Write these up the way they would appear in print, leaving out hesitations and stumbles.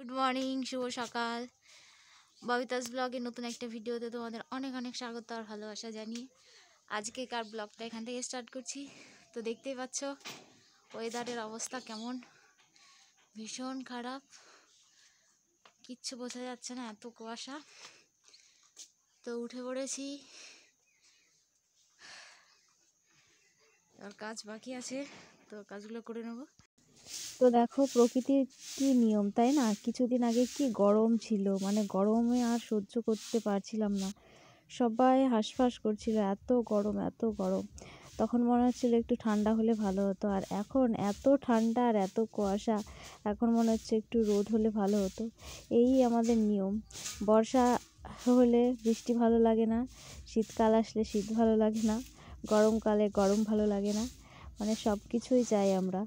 Good morning, শুভ সকাল। ববিতাস ব্লগের নতুন একটা ভিডিওতে তোমাদের অনেক অনেক স্বাগত আর ভালোবাসা জানিয়ে আজকেকার ব্লগটা এখান থেকে স্টার্ট করছি। তো দেখতেই পাচ্ছ ওয়েদারের অবস্থা কেমন, ভীষণ খারাপ, কিচ্ছু বোঝা যাচ্ছে না, এত কুয়াশা। তো উঠে পড়েছি, আর কাজ বাকি আছে, তো কাজগুলো করে নেব। তো দেখো প্রকৃতির কি নিয়ম, তাই না? কিছুদিন আগে কি গরম ছিল, মানে গরমে আর সহ্য করতে পারছিলাম না, সবাই হাঁসফাঁস করছিল, এত গরম এত গরম। তখন মনে হচ্ছিল একটু ঠান্ডা হলে ভালো হতো, আর এখন এত ঠান্ডা আর এত কুয়াশা, এখন মনে হচ্ছে একটু রোদ হলে ভালো হতো। এই আমাদের নিয়ম। বর্ষা হলে বৃষ্টি ভালো লাগে না, শীতকাল আসলে শীত ভালো লাগে না, গরমকালে গরম ভালো লাগে না, মানে সব কিছুই চাই আমরা,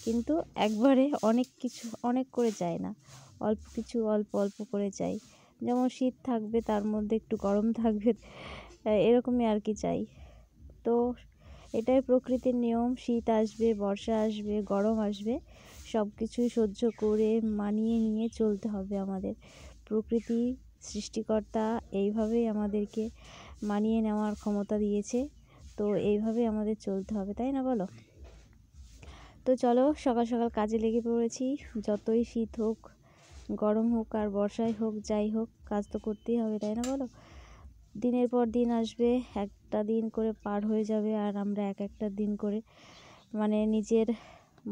কিন্তু একবারে অনেক কিছু অনেক করে চাই না, অল্প কিছু অল্প অল্প করে চাই। যেমন শীত থাকবে তার মধ্যে একটু গরম থাকবে, এরকমই আর কি চাই। তো এটাই প্রকৃতির নিয়ম, শীত আসবে, বর্ষা আসবে, গরম আসবে, সব কিছুই সহ্য করে মানিয়ে নিয়ে চলতে হবে আমাদের। প্রকৃতি সৃষ্টিকর্তা এইভাবেই আমাদেরকে মানিয়ে নেওয়ার ক্ষমতা দিয়েছে, তো এইভাবেই আমাদের চলতে হবে, তাই না বলো? তো চলো সকাল সকাল কাজে লেগে পড়েছি। যতই শীত হোক, গরম হোক আর বর্ষায় হোক, যাই হোক, কাজ তো করতেই হবে, তাই না বলো? দিনের পর দিন আসবে, একটা দিন করে পার হয়ে যাবে, আর আমরা এক একটা দিন করে, মানে নিজের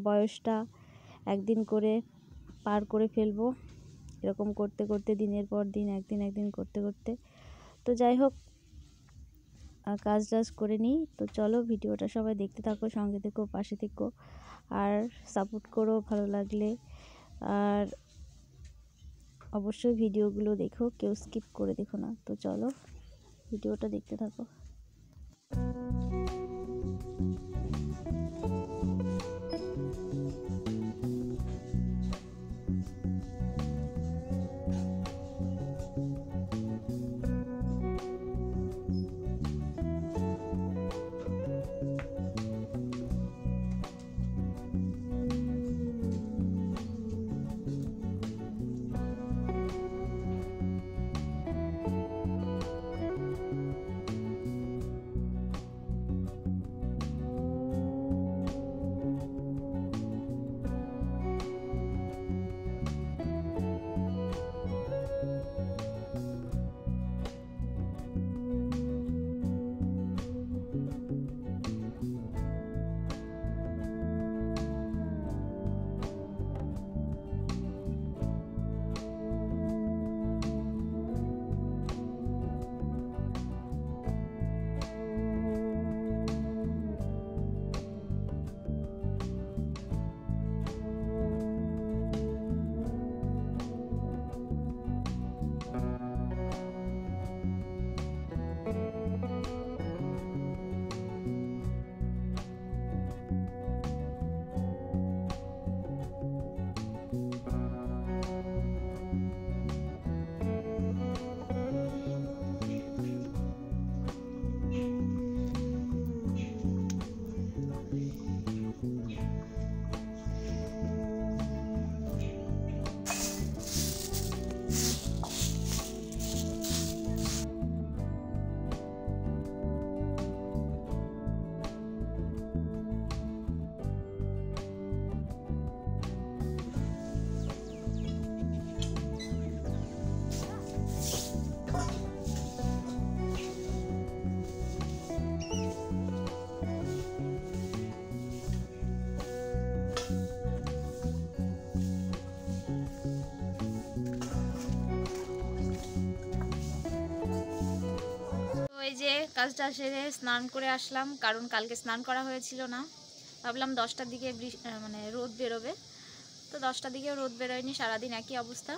বয়সটা একদিন করে পার করে ফেলবো, এরকম করতে করতে দিনের পর দিন একদিন একদিন করতে করতে। তো যাই হোক, কাজ টাজ করে নিই। তো চলো ভিডিওটা সবাই দেখতে থাকো, সঙ্গে থেকো, পাশে থেকো, আর সাপোর্ট করো ভালো লাগলে। আর অবশ্যই ভিডিওগুলো দেখো, কেউ স্কিপ করে দেখো না। তো চলো ভিডিওটা দেখতে থাকো। এই যে কাজটা সেরে স্নান করে আসলাম, কারণ কালকে স্নান করা হয়েছিল না। ভাবলাম 10টার দিকে মানে রোদ বেরোবে, তো 10টার দিকেও রোদ বেরোয়নি, সারাদিন একই অবস্থা।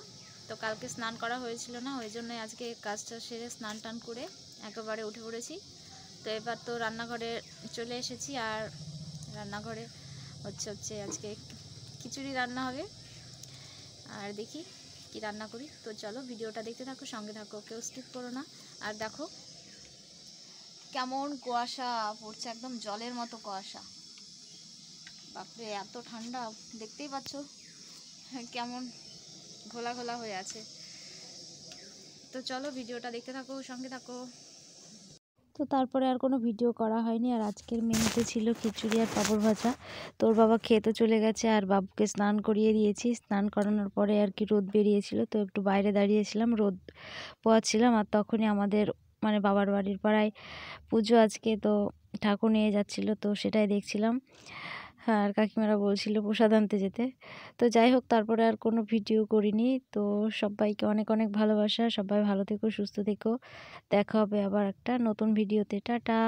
তো কালকে স্নান করা হয়েছিল না, ওই জন্যই আজকে কাজটা সেরে স্নান টান করে একেবারে উঠে পড়েছি। তো এবার তো রান্নাঘরে চলে এসেছি, আর রান্নাঘরে হচ্ছে আজকে খিচুড়ি রান্না হবে, আর দেখি কি রান্না করি। তো চলো ভিডিওটা দেখতে থাকো, সঙ্গে থাকো, কেউ স্কিপ করো না। আর দেখো কেমন কুয়াশা পড়ছে, একদম জলের মতো কুয়াশা, বাপরে এত ঠান্ডা, দেখতেই পাচ্ছ কেমন ঘোলা ঘোলা হয়ে আছে। তো চলো ভিডিওটা দেখতে থাকো, সঙ্গে থাকো। তো তারপরে আর কোনো ভিডিও করা হয়নি। আর আজকের মেনুতে ছিল খিচুড়ি আর পাঁপড় ভাজা। তোর বাবা খেতে চলে গেছে আর বাবুকে স্নান করিয়ে দিয়েছি। স্নান করানোর পরে আর কি রোদ বেরিয়েছিল, তো একটু বাইরে দাঁড়িয়েছিলাম, রোদ পোয়াচ্ছিলাম। আর তখনই আমাদের মানে বাবার বাড়ির পাড়ায় পুজো আজকে, তো ঠাকুর নিয়ে যাচ্ছিলো, তো সেটাই দেখছিলাম। হ্যাঁ, আর কাকিমারা বলছিল প্রসাদ আনতে যেতে। তো যাই হোক, তারপরে আর কোনো ভিডিও করিনি। তো সবাইকে অনেক অনেক ভালোবাসা, সবাই ভালো থেকো, সুস্থ থেকো। দেখা হবে আবার একটা নতুন ভিডিওতে। টাটা।